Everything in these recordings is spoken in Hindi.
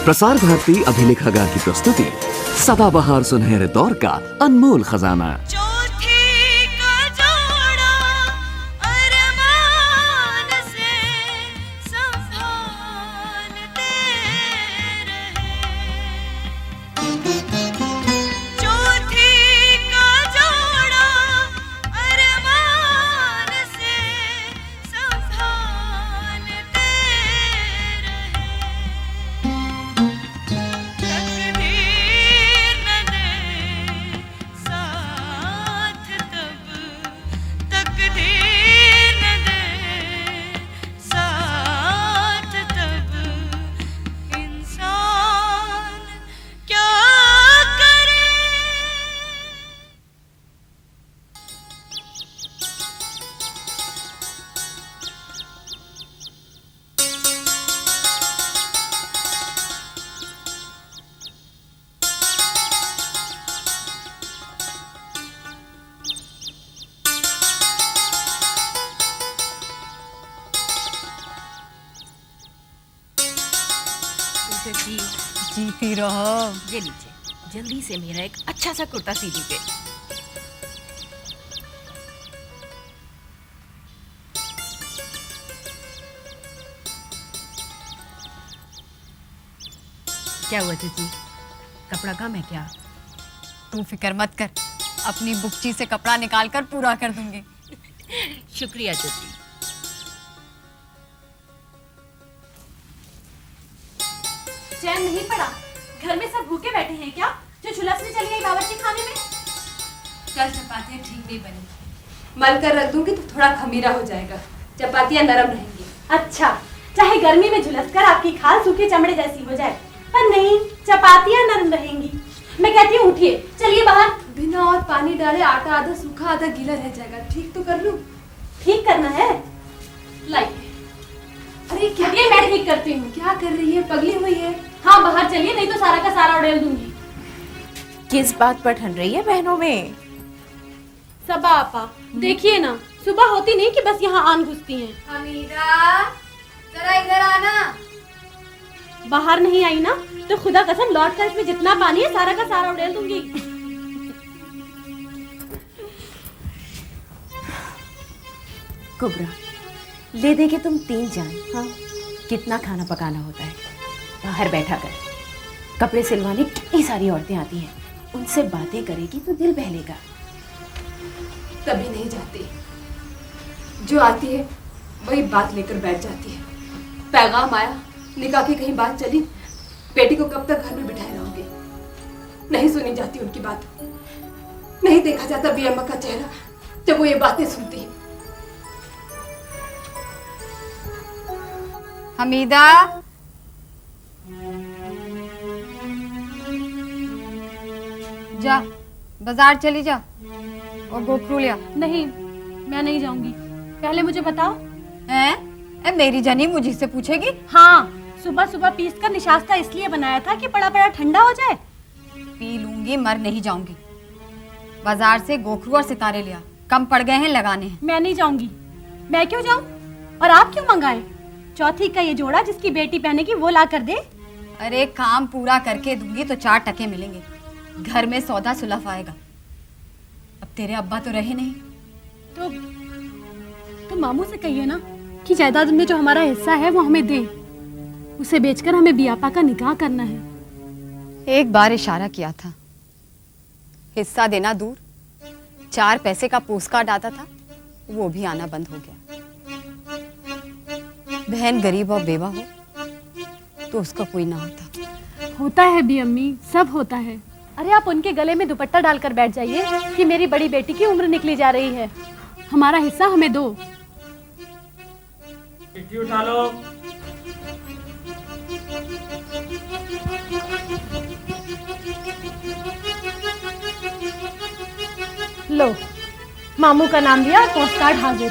प्रसार भारती अभिलेखागार की प्रस्तुति सदाबहार सुनहरे दौर का अनमोल खजाना। जीती रहो। ये लीजिए, जल्दी से मेरा एक अच्छा सा कुर्ता सी दीजिए। क्या हुआ चाची, कपड़ा कम है क्या? तू फिक्र मत कर, अपनी बुकची से कपड़ा निकाल कर पूरा कर दूंगी। शुक्रिया चाची। चैन नहीं पड़ा, घर में सब भूखे बैठे हैं क्या? जो झुलसने चली गई बावर्ची खाने में। कल चपातियाँ ठीक नहीं बनी, मल कर रख दूंगी तो थोड़ा खमीरा हो जाएगा, चपातियाँ नरम रहेंगी। अच्छा, चाहे गर्मी में झुलस कर आपकी खाल सूखे चमड़े जैसी हो जाए, पर नहीं, चपातियाँ नरम रहेंगी। मैं कहती हूँ उठिए, चलिए बाहर। बिना और पानी डाले आटा आधा सूखा आधा गीला रह जाएगा, ठीक तो कर लूं? ठीक करना है? लाइए। अरे क्या, ये मैं ठीक करती हूँ। क्या कर रही है, पगली हुई है? हाँ बाहर चलिए, नहीं तो सारा का सारा उड़ेल दूंगी। किस बात पर ठन रही है बहनों में? सबा आपा, देखिए ना, सुबह होती नहीं कि बस यहाँ आन घुसती हैं। हमीदा, जरा इधर आना। बाहर नहीं आई ना तो खुदा कसम लौट कर इसमें जितना पानी है सारा का सारा उड़ेल दूंगी। कुबरा, ले दे के तुम 3 जान। हाँ, कितना खाना पकाना होता है। बाहर बैठा कर, कपड़े सिलवाने कितनी सारी औरतें आती हैं, उनसे बातें करेगी तो दिल बहलेगा। कभी नहीं जाती, जो आती है वही बात लेकर बैठ जाती है। पैगाम आया, निकाह की कहीं बात चली, बेटी को कब तक घर में बिठाए रहोगे? नहीं सुनी जाती उनकी बात, नहीं देखा जाता बी अम्मा का चेहरा जब वो ये बातें सुनती। हमीदा, जा बाजार चली जा और गोखरू लिया। नहीं, मैं नहीं जाऊंगी, पहले मुझे बताओ। हैं? मेरी जनी मुझे से पूछेगी? हाँ, सुबह सुबह पीस कर निशास्ता इसलिए बनाया था कि पड़ा पड़ा ठंडा हो जाए। पी लूंगी, मर नहीं जाऊंगी। बाजार से गोखरू और सितारे लिया, कम पड़ गए हैं, लगाने हैं। मैं नहीं जाऊंगी। मैं क्यों जाऊं? और आप क्यों मंगाए? चौथी का ये जोड़ा जिसकी बेटी पहनेगी वो ला कर दे। अरे काम पूरा करके दूंगी तो 4 टके मिलेंगे, घर में सौदा सुलफ आएगा। अब तेरे अब्बा तो रहे नहीं तो मामू से कहिए ना कि जायदाद में जो हमारा हिस्सा है वो हमें दे। उसे बेचकर हमें बियापा का निकाह करना है। एक बार इशारा किया था, हिस्सा देना दूर, 4 पैसे का पोस्टकार्ड आता था, वो भी आना बंद हो गया। बहन गरीब और बेवा हो तो उसका कोई ना होता है भी अम्मी, सब होता है। अरे आप उनके गले में दुपट्टा डालकर बैठ जाइए कि मेरी बड़ी बेटी की उम्र निकली जा रही है, हमारा हिस्सा हमें दो। चिट्ठी उठा लो। लो, मामू का नाम दिया, पोस्टकार्ड हाजिर।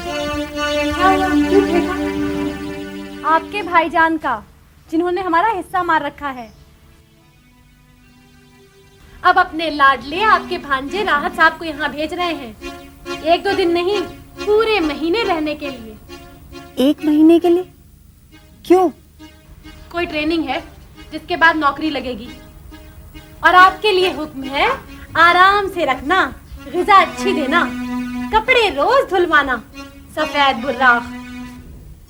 आपके भाईजान का, जिन्होंने हमारा हिस्सा मार रखा है। अब अपने लाडले आपके भांजे राहत साहब को यहाँ भेज रहे हैं, 1-2 दिन नहीं, पूरे महीने रहने के लिए। 1 महीने के लिए? क्यों? कोई ट्रेनिंग है, जिसके बाद नौकरी लगेगी। और आपके लिए हुक्म है, आराम से रखना, ग़िज़ा अच्छी देना, कपड़े रोज धुलवाना, सफेद बुर्राख।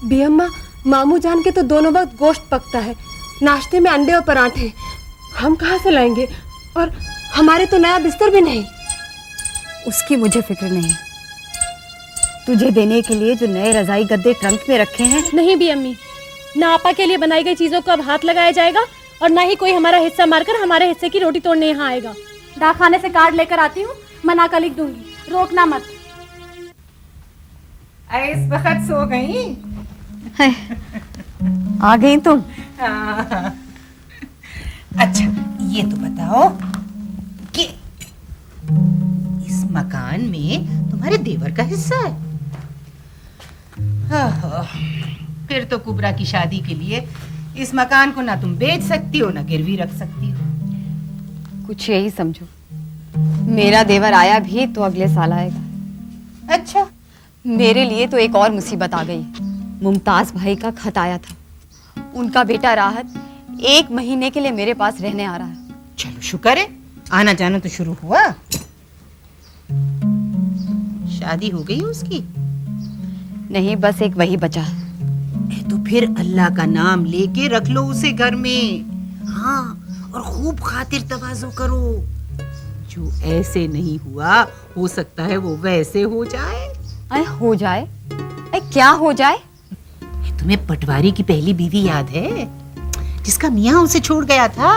बी अम्मा, मामू जान के तो दोनों वक्त गोश्त पकता है, नाश्ते में अंडे और पराठे। हम कहाँ से लाएंगे? और हमारे तो नया बिस्तर भी नहीं। उसकी मुझे फिक्र नहीं। तुझे देने के लिए जो नए रजाई गद्दे ट्रंक में रखे हैं। नहीं भी अम्मी, ना आपा के लिए बनाई गई चीजों को अब हाथ लगाया जाएगा और ना ही कोई हमारा हिस्सा मारकर हमारे हिस्से की रोटी तोड़ने यहाँ आएगा। डाकखाने से कार्ड लेकर आती हूँ, मना कर लिख दूंगी, रोकना मत। इस वक्त सो गई? आ गई तुम? अच्छा, ये तो बताओ कि इस मकान में तुम्हारे देवर का हिस्सा है? ओहो, फिर तो कुबरा की शादी के लिए इस मकान को ना तुम बेच सकती हो ना गिरवी रख सकती हो। कुछ यही समझो, मेरा देवर आया भी तो अगले साल आएगा। अच्छा, मेरे लिए तो एक और मुसीबत आ गई। मुमताज भाई का खत आया था, उनका बेटा राहत 1 महीने के लिए मेरे पास रहने आ रहा है। चलो शुक्र है, आना जाना तो शुरू हुआ। शादी हो गई उसकी? नहीं, बस एक वही बचा। तो फिर अल्लाह का नाम लेके रख लो उसे घर में। हाँ, और खूब खातिर तवाज़ो करो। जो ऐसे नहीं हुआ, हो सकता है वो वैसे हो जाए। अरे हो जाए? अरे क्या हो जाए? तुम्हें पटवारी की पहली बीवी याद है, जिसका मियाँ उसे छोड़ गया था?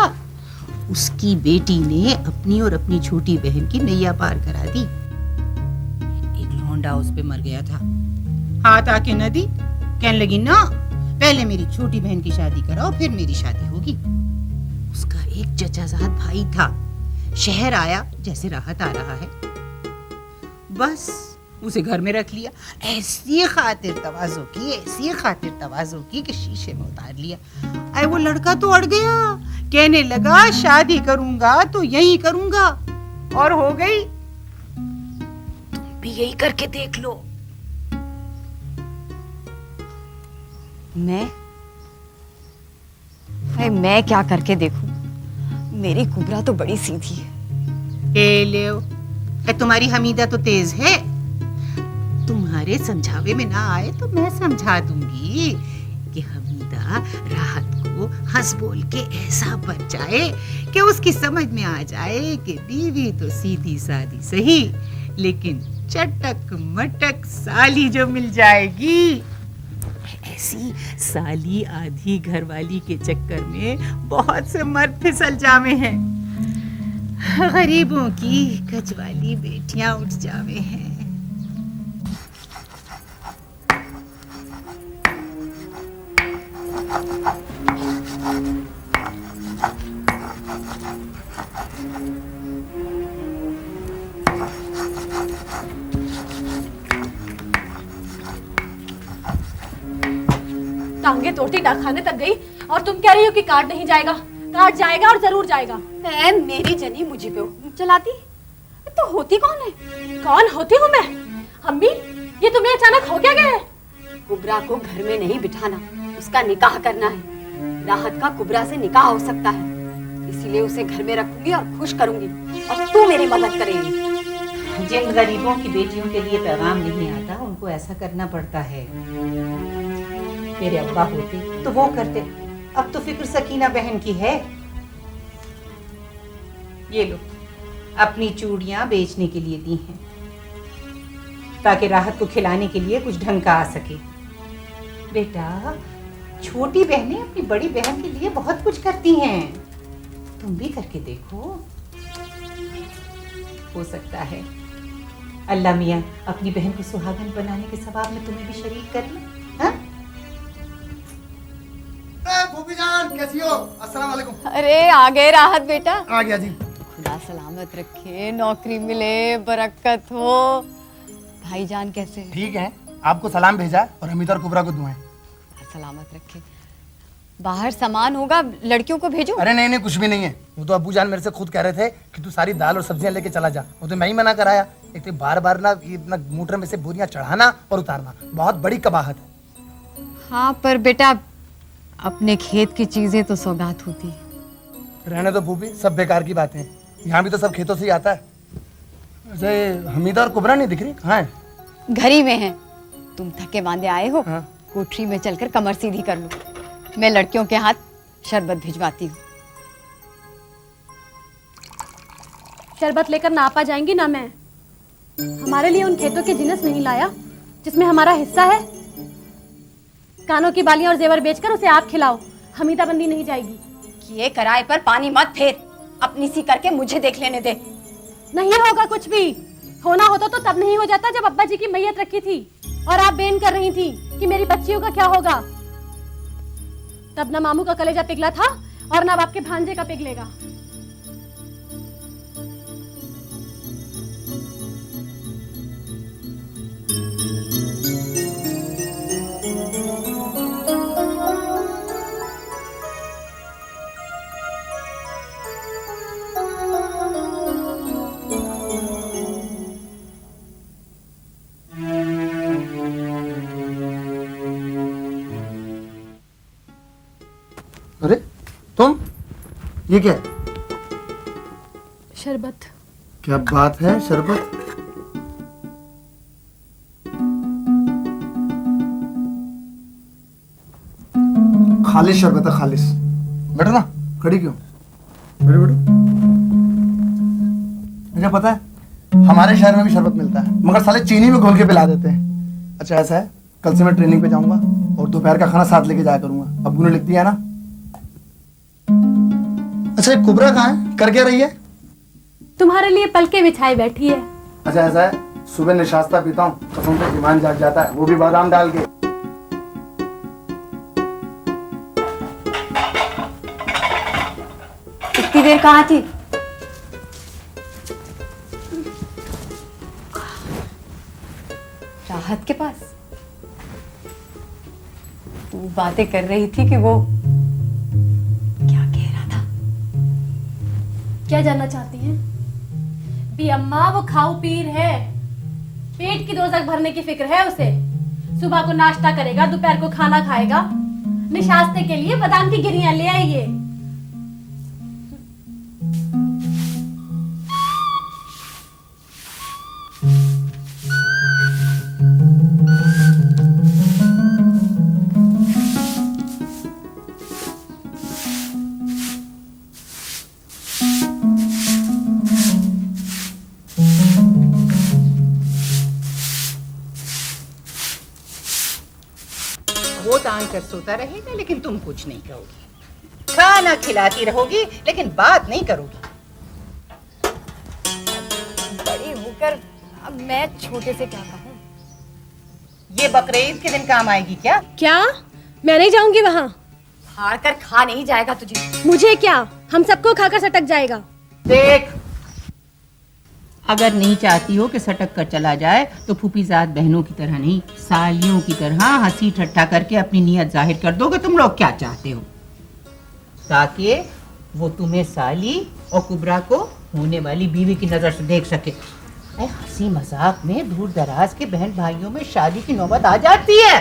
उसकी बेटी ने अपनी और अपनी छोटी बहन की नैया पार करा दी। एक लौंडा उस पे मर गया था, हाथ आके नदी, कहने लगी ना पहले मेरी छोटी बहन की शादी कराओ फिर मेरी शादी होगी। उसका एक चचाजाद भाई था, शहर आया जैसे राहत आ रहा है, बस उसे घर में रख लिया। ऐसी खातिर तवाज़ो की कि शीशे में उतार लिया। अरे वो लड़का तो अड़ गया, कहने लगा शादी करूंगा तो यही करूंगा, और हो गई। तुम भी यही करके देख लो। मैं क्या करके देखूं? मेरी कुबरा तो बड़ी सीधी है। तुम्हारी हमीदा तो तेज है, तुम्हारे समझावे में ना आए तो मैं समझा दूंगी कि हमीदा राहत को हंस बोल के ऐसा बच जाए कि उसकी समझ में आ जाए कि बीवी तो सीधी सादी सही, लेकिन चटक मटक साली जो मिल जाएगी, ऐसी साली आधी घरवाली के चक्कर में बहुत से मर्द फिसल जावे हैं। गरीबों की कचवाली बेटियां उठ जावे हैं। टांगे तोड़ती डाकखाने तक गई और तुम कह रही हो कि कार्ड नहीं जाएगा। कार्ड जाएगा और जरूर जाएगा। मेरी जनी मुझे पे हुक्म चलाती तो होती कौन है? कौन होती हूँ मैं? अम्मी, ये तुम्हें अचानक हो क्या गया है? कुबरा को घर में नहीं बिठाना, उसका निकाह करना है। राहत का कुबरा से निकाह हो सकता है, इसीलिए उसे घर में रखूंगी और खुश करूंगी, और तू मेरी मदद करेगी। जिन गरीबों की बेटियों के लिए पैगाम नहीं आता, उनको ऐसा करना पड़ता है। मेरे अब्बा होते तो वो करते। अब तो फिक्र सकीना बहन की है। ये लो, अपनी चूड़ियां बेचने के लिए दी हैं, ताकि राहत को खिलाने के लिए कुछ ढंग का आ सके। बेटा, छोटी बहनें अपनी बड़ी बहन के लिए बहुत कुछ करती हैं, तुम भी करके देखो। हो सकता है अल्लाह मियाँ अपनी बहन को सुहागन बनाने के सवाब में तुम्हें भी शरीक कर ले। हाँ? फूफी जान, कैसी हो? अस्सलाम वालेकुम। अरे आ गए राहत बेटा। आ गया जी। खुदा सलामत रखे, नौकरी मिले, बरकत हो। भाईजान कैसे हैं? ठीक है, आपको सलाम भेजा और हमीदा और कुबरा को दुआएं। सलामत रखे। बाहर सामान होगा, लड़कियों को भेजो। अरे नहीं नहीं, कुछ भी नहीं है। वो तो अब्बू जान मेरे से खुद कह रहे थे कि तू सारी दाल और सब्जियां लेके चला जा। वो तो मैं ही मना कराया। एक तो बार बार ना ये अपना मोटर में से बोरियां चढ़ाना और उतारना बहुत बड़ी कबाहत है। हाँ पर बेटा अपने खेत की चीजें तो सौगात होती है। रहने दो फूफी, सब बेकार की बातें हैं। यहाँ भी तो सब खेतों से ही आता है। वैसे हमीदा और कुबरा नहीं दिख रही, कहाँ है? घर ही में है। तुम थके मांदे आए हो, हाँ। कोठरी में चलकर कमर सीधी कर लो। मैं लड़कियों के हाथ शरबत भिजवाती हूँ। शरबत लेकर ना आपा जाएंगी ना मैं। हमारे लिए उन खेतों के जिनस नहीं लाया जिसमें हमारा हिस्सा है। कानों की बालियां और जेवर बेचकर उसे आप खिलाओ, हमीदा बंदी नहीं जाएगी। किए कराए पर पानी मत फेर, अपनी सी करके मुझे देख लेने दे। नहीं होगा कुछ भी। होना होता तो तब नहीं हो जाता जब अब्बा जी की मैयत रखी थी और आप बेन कर रही थी कि मेरी बच्चियों का क्या होगा। तब ना मामू का कलेजा पिघला था और ना अब आपके भांजे का पिघलेगा। अरे तुम, ये क्या है? शरबत। क्या बात है, शरबत? खालिश शरबत है, खालिश। बैठो ना, खड़ी क्यों? बैठो बैठो। मुझे पता है हमारे शहर में भी शरबत मिलता है, मगर साले चीनी में घोल के पिला देते हैं। अच्छा ऐसा है, कल से मैं ट्रेनिंग पे जाऊंगा और दोपहर का खाना साथ लेके जाया करूंगा। अब्बू ने लिख दिया ना। अच्छा ये कुबरा कहाँ है, कर क्या रही है? तुम्हारे लिए पलके बिछाई बैठी है। अच्छा ऐसा है, सुबह निशास्ता पीता हूँ, कसम से ईमान जाग जाता है, वो भी बादाम डाल के। इतनी देर कहाँ थी? राहत के पास। तू बातें कर रही थी कि वो क्या कह रहा था? क्या जानना चाहती हैं? भी अम्मा वो खाऊ पीर है, पेट की दोजख भरने की फिक्र है उसे। सुबह को नाश्ता करेगा, दोपहर को खाना खाएगा, निशास्ते के लिए बादाम की गिरियां ले आइए। वो तान कर सोता रहेगा लेकिन तुम कुछ नहीं कहोगी। खाना खिलाती रहोगी लेकिन बात नहीं करोगी। बड़ी होकर अब मैं छोटे से क्या कहूँ? ये बकरीद के दिन काम आएगी क्या? क्या? मैं नहीं जाऊंगी वहां। हार कर खा नहीं जाएगा तुझे। मुझे क्या, हम सबको खाकर सटक जाएगा। देख, अगर नहीं चाहती हो कि सटक कर चला जाए तो फूफीजाद बहनों की तरह नहीं, सालियों की तरह हंसी ठट्ठा करके अपनी नीयत जाहिर कर दोगे तुम लोग क्या चाहते हो, ताकि वो तुम्हें साली और कुबरा को होने वाली बीवी की नजर से देख सके। हंसी मजाक में दूर दराज के बहन भाइयों में शादी की नौबत आ जाती है।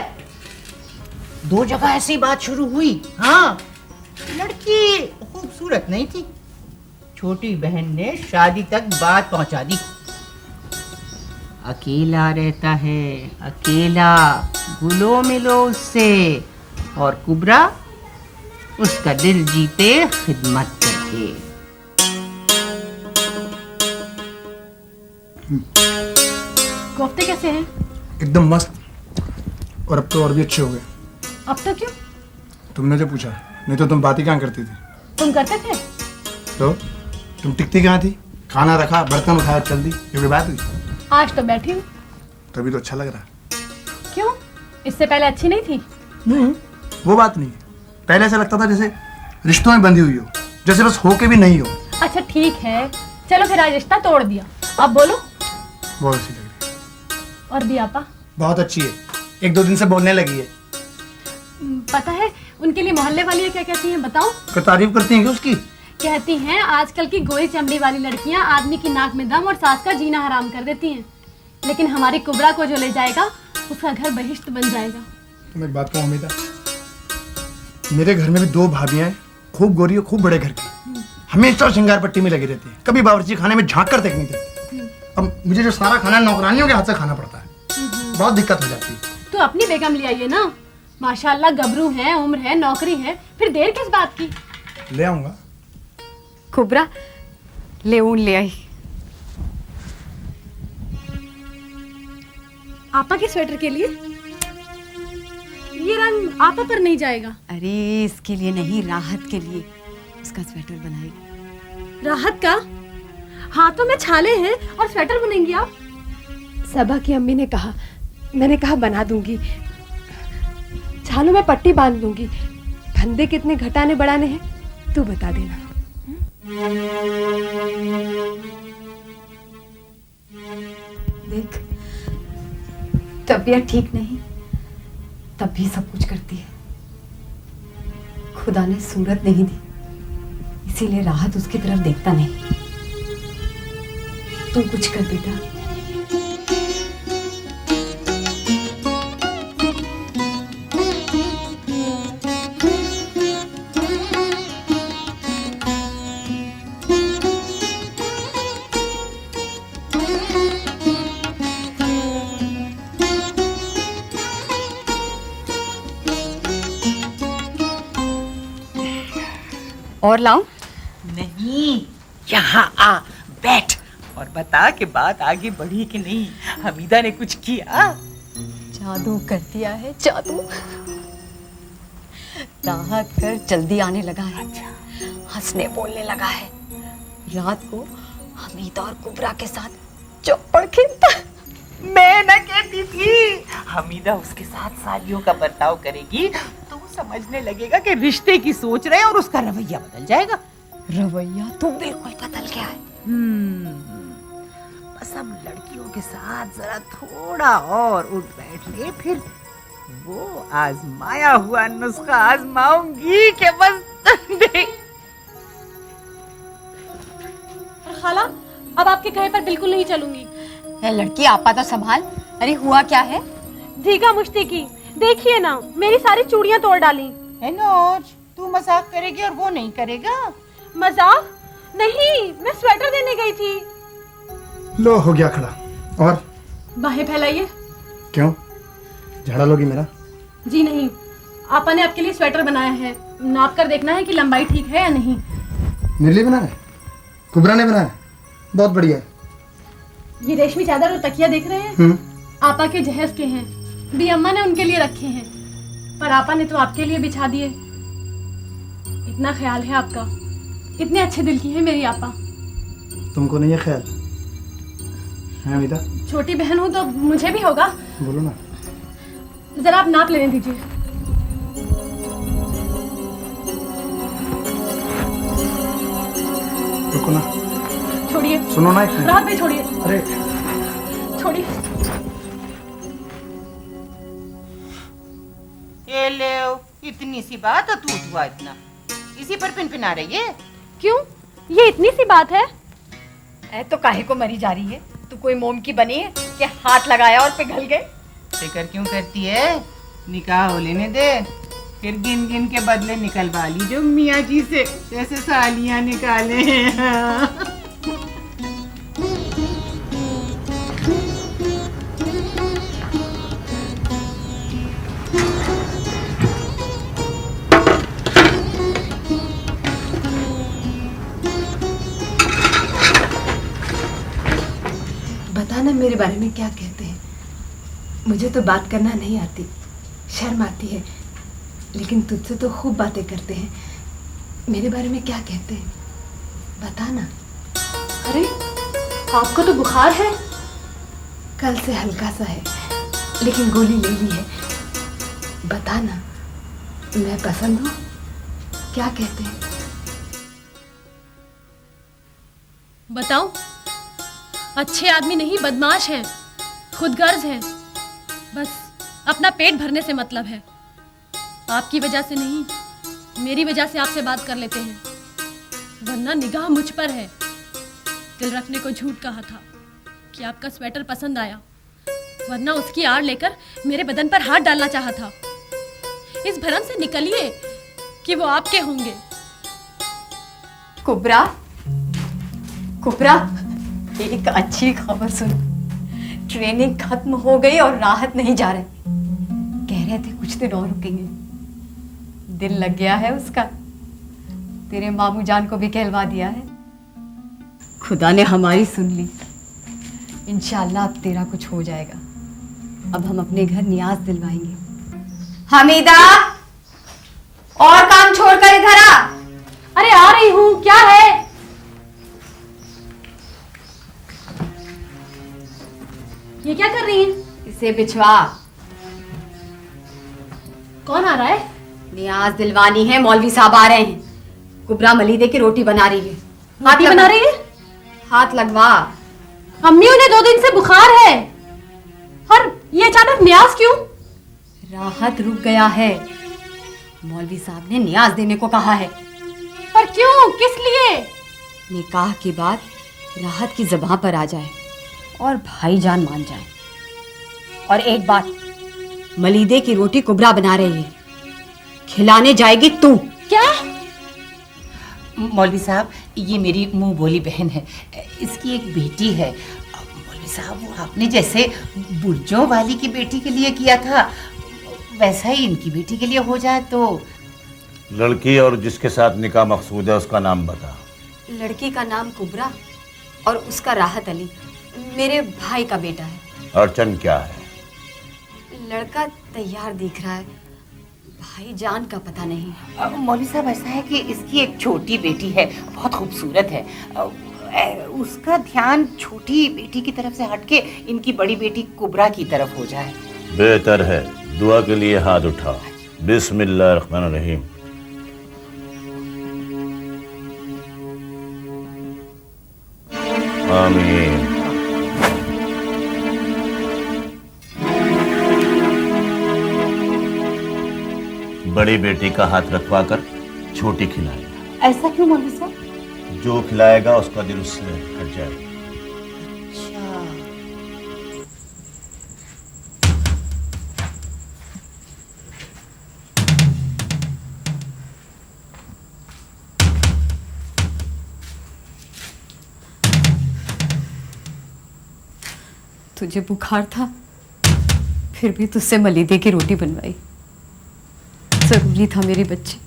2 जगह ऐसी बात शुरू हुई। हाँ, लड़की खूबसूरत नहीं थी, छोटी बहन ने शादी तक बात पहुंचा दी। अकेला रहता है, अकेला, घुलो मिलो उससे, और कुबरा उसका दिल जीते खिदमत करके। कोफ्ते कैसे हैं? एकदम मस्त, और अब तो और भी अच्छे हो गए। अब तो क्यों? तुमने जो पूछा, नहीं तो तुम बात ही कहाँ करती थी? तुम करते थे? तो तुम टिकती कहाँ थी? खाना रखा, बर्तन उठाया, चल दी, ये कोई बात हुई? आज तो बैठी हूँ। तभी तो अच्छा लग रहा। क्यों? इससे पहले अच्छी नहीं थी? नहीं, वो बात नहीं है। पहले ऐसा लगता था जैसे रिश्तों में बंधी हुई हो, जैसे बस हो के भी नहीं हो। अच्छा ठीक है, चलो फिर आज रिश्ता तोड़ दिया। अब बोलो। बहुत अच्छी लग रही है। और भी आपा? बहुत अच्छी है, 1-2 दिन से बोलने लगी है। पता है उनके लिए मोहल्ले वाली क्या कहती हैं बताऊं? क्या तारीफ करती हैं कि उसकी? कहती हैं आजकल की गोरी चमड़ी वाली लड़कियां आदमी की नाक में दम और सास का जीना हराम कर देती हैं, लेकिन हमारी कुबरा को जो ले जाएगा उसका घर बहिश्त बन जाएगा। तुम एक बात कहूं अमिता, मेरे घर में भी 2 भाभियां हैं, खूब गोरी और खूब बड़े घर की, हमेशा श्रृंगार पट्टी में लगी रहती है, कभी बावर्ची खाने में झांक कर तक नहीं देती। अब मुझे जो सारा खाना नौकरानियों के हाथ से खाना पड़ता है, बहुत दिक्कत हो जाती है। तो अपनी बेगम ले आइए ना, माशाल्लाह गबरू है, उम्र है, नौकरी है, फिर देर किस बात की। ले आऊंगा। कुबरा ले ऊन ले आई। आपा के स्वेटर के लिए ये रंग आपा पर नहीं जाएगा। अरे इसके लिए नहीं, राहत के लिए उसका स्वेटर बनाएगी। राहत का हाथों में छाले हैं और स्वेटर बुनेंगी आप? सबा की अम्मी ने कहा, मैंने कहा बना दूंगी, छालों में पट्टी बांध लूंगी। फंदे कितने घटाने बढ़ाने हैं तू बता देना। देख, तबीयत ठीक नहीं तब भी सब कुछ करती है। खुदा ने सूरत नहीं दी, इसीलिए राहत उसकी तरफ देखता नहीं। तू कुछ कर बेटा। और लाऊं? नहीं, यहाँ आ, बैठ और बता कि बात आगे बढ़ी कि नहीं। हमीदा ने कुछ किया? जादू कर दिया है, जादू। राहत कर जल्दी आने लगा है, हंसने बोलने लगा है। रात को हमीदा और कुबरा के साथ चौपड़ खेलता। मैं ना कहती थी, हमीदा उसके साथ सालियों का बर्ताव करेगी तो वो समझने लगेगा कि रिश्ते की सोच रहे हैं और उसका रवैया बदल जाएगा। रवैया तो बिल्कुल बदल गया है। बस अब लड़कियों के साथ जरा थोड़ा और उठ बैठ ले, फिर वो आजमाया हुआ नुस्खा आजमाऊंगी कि बस देख। खाला, अब आपके कहे पर बिल्कुल नहीं चलूंगी। है लड़की, आपा तो संभाल। अरे हुआ क्या है? धीगा मुश्ती की, देखिए ना, मेरी सारी चूड़ियां तोड़ डाली। है नौज, तू मजाक करेगी और वो नहीं करेगा। मजाक नहीं, मैं स्वेटर देने गई थी। लो हो गया खड़ा। और बाहें फैलाइए। क्यों, झाड़ा लोगी मेरा? जी नहीं, आपा ने आपके लिए स्वेटर बनाया है, नाप कर देखना है कि लंबाई ठीक है या नहीं। मेरे लिए बनाया है? कुबरा ने बनाया? बहुत बढ़िया है। ये रेशमी चादर और तकिया देख रहे हैं, आपा के जहेज के हैं, भी अम्मा ने उनके लिए रखे हैं, पर आपा ने तो आपके लिए बिछा दिए। इतना ख्याल है आपका, इतने अच्छे दिल की है मेरी आपा। तुमको नहीं है ख्याल? है हमीदा? छोटी बहन हूँ तो मुझे भी होगा। बोलो ना। जरा आप नाप लेने दीजिए। रुको ना, छोड़िए। सुनो ना एक मिनट। राहत भाई छोड़िए। अरे छोड़िए। ये ले, इतनी सी बात और तू हुआ इतना, इसी पर पिनपिना रही है। क्यों, ये इतनी सी बात है? ऐ तो काहे को मरी जा रही है? तू कोई मोम की बनी है कि हाथ लगाया और पिघल गए? फिक्र क्यों करती है? निकाह हो लेने दे, फिर गिन गिन के बदले निकलवा ली जो मियाँ जी से, जैसे सालियाँ निकाले हैं। बता ना मेरे बारे में क्या कहते हैं। मुझे तो बात करना नहीं आती, शर्म आती है, लेकिन तुझसे तो खूब बातें करते हैं। मेरे बारे में क्या कहते हैं बता ना। अरे, आपको तो बुखार है। कल से हल्का सा है, लेकिन गोली ले ली है। बता ना, मैं पसंद हूँ? क्या कहते हैं? बताओ। अच्छे आदमी नहीं, बदमाश हैं, खुदगर्ज हैं, बस अपना पेट भरने से मतलब है। आपकी वजह से नहीं, मेरी वजह से आपसे बात कर लेते हैं, वरना निगाह मुझ पर है। दिल रखने को झूठ कहा था कि आपका स्वेटर पसंद आया, वरना उसकी आड़ लेकर मेरे बदन पर हाथ डालना चाहा था। इस भरम से निकलिए कि वो आपके होंगे। कुबरा, कुबरा, एक अच्छी खबर सुन। ट्रेनिंग खत्म हो गई और राहत नहीं जा रहे। कह रहे थे कुछ दिन और रुकेंगे। दिल लग गया है उसका। तेरे मामू जान को भी कहलवा दिया है। खुदा ने हमारी सुन ली। इंशाल्लाह अब तेरा कुछ हो जाएगा। अब हम अपने घर नियाज दिलवाएंगे। हमीदा, और काम छोड़कर इधर आ। अरे आ रही हूँ, क्या है? ये क्या कर रही हैं? इसे बिछवा। कौन आ रहा है? नियाज दिलवानी है, मौलवी साहब आ रहे हैं। कुबरा मलीदे की रोटी बना रही है। रोटी बना रही है? हाथ लगवा। अम्मी, उन्हें 2 दिन से बुखार है। और ये अचानक नियाज क्यों? राहत रुक गया है। मौलवी साहब ने नियाज देने को कहा है। पर क्यों, किस लिए? निकाह के बाद राहत की ज़बां पर आ जाए और भाईजान मान जाए। और एक बात, मलीदे की रोटी कुबरा बना रही है, खिलाने जाएगी तू। क्या? मौलवी साहब, ये मेरी मुंह बोली बहन है। इसकी एक बेटी है। मौलवी साहब, वो आपने जैसे बुर्जों वाली की बेटी के लिए किया था, वैसा ही इनकी बेटी के लिए हो जाए तो। लड़की और जिसके साथ निकाह मकसूद है उसका नाम बता। लड़की का नाम कुबरा और उसका राहत अली, मेरे भाई का बेटा है। अड़चन क्या है? लड़का तैयार दिख रहा है, भाईजान का पता नहीं। मौलवी साहब, ऐसा है कि इसकी एक छोटी बेटी है, बहुत खूबसूरत है। उसका ध्यान छोटी बेटी की तरफ से हटके इनकी बड़ी बेटी कुबरा की तरफ हो जाए। बेहतर है। दुआ के लिए हाथ उठा। बिस्मिल्लाहिर्रहमानिर्रहीम। आमीन। बड़ी बेटी का हाथ रखवा कर छोटी खिलाएगा। ऐसा क्यों मौलवी साहब? जो खिलाएगा उसका दिल उससे हट जाएगा। तुझे बुखार था, फिर भी तुझसे मलीदे की रोटी बनवाई। जरूरी था मेरे बच्चे।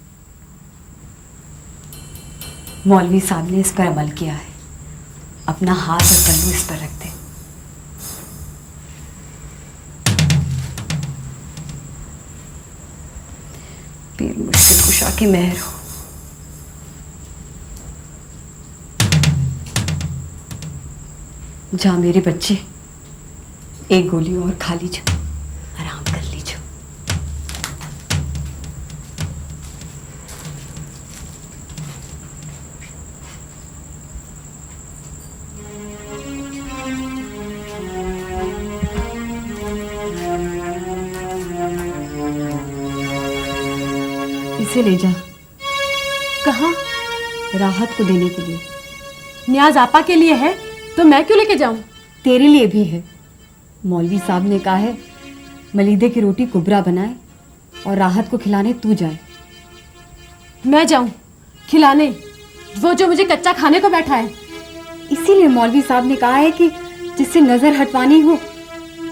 मौलवी साहब ने इस पर अमल किया है। अपना हाथ और पल्लू इस पर रख दे। पीर मुश्किल कुशा की मेहर हो। जा मेरे बच्चे, एक गोली और खा लीजो, आराम कर लीजो। इसे ले जा। कहाँ? राहत को देने के लिए। नियाज आपा के लिए है तो मैं क्यों लेके जाऊं? तेरे लिए भी है। मौलवी साहब ने कहा है मलीदे की रोटी कुबरा बनाए और राहत को खिलाने तू जाए। मैं जाऊं खिलाने, वो जो मुझे कच्चा खाने को बैठा है? इसीलिए मौलवी साहब ने कहा है कि जिससे नजर हटवानी हो,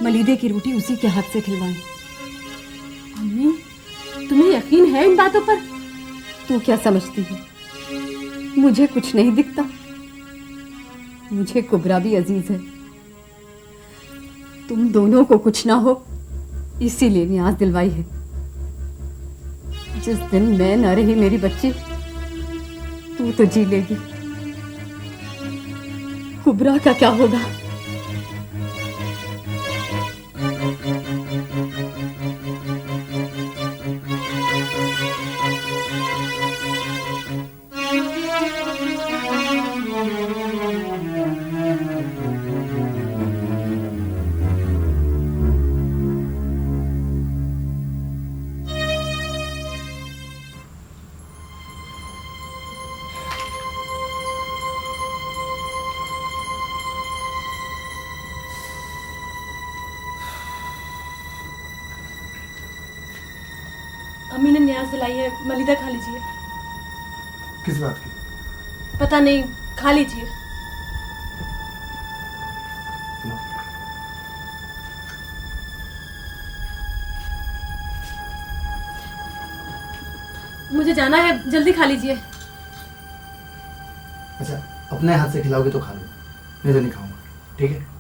मलीदे की रोटी उसी के हाथ से खिलवाएं। अम्मी, तुम्हें यकीन है इन बातों पर? तू क्या समझती है? मुझे कुछ नहीं दिखता। मुझे कुबरा भी अजीज है। तुम दोनों को कुछ ना हो, इसीलिए नियाज दिलवाई है। जिस दिन मैं न रही मेरी बच्ची, तू तो जी लेगी। कुबरा का क्या होगा? मम्मी ने न्याज दिलाई है, मलिदा खा लीजिए। किस बात की? पता नहीं, खा लीजिए। मुझे जाना है, जल्दी खा लीजिए। अच्छा, अपने हाथ से खिलाओगे तो खा लो, नहीं तो नहीं खाऊंगा, ठीक है?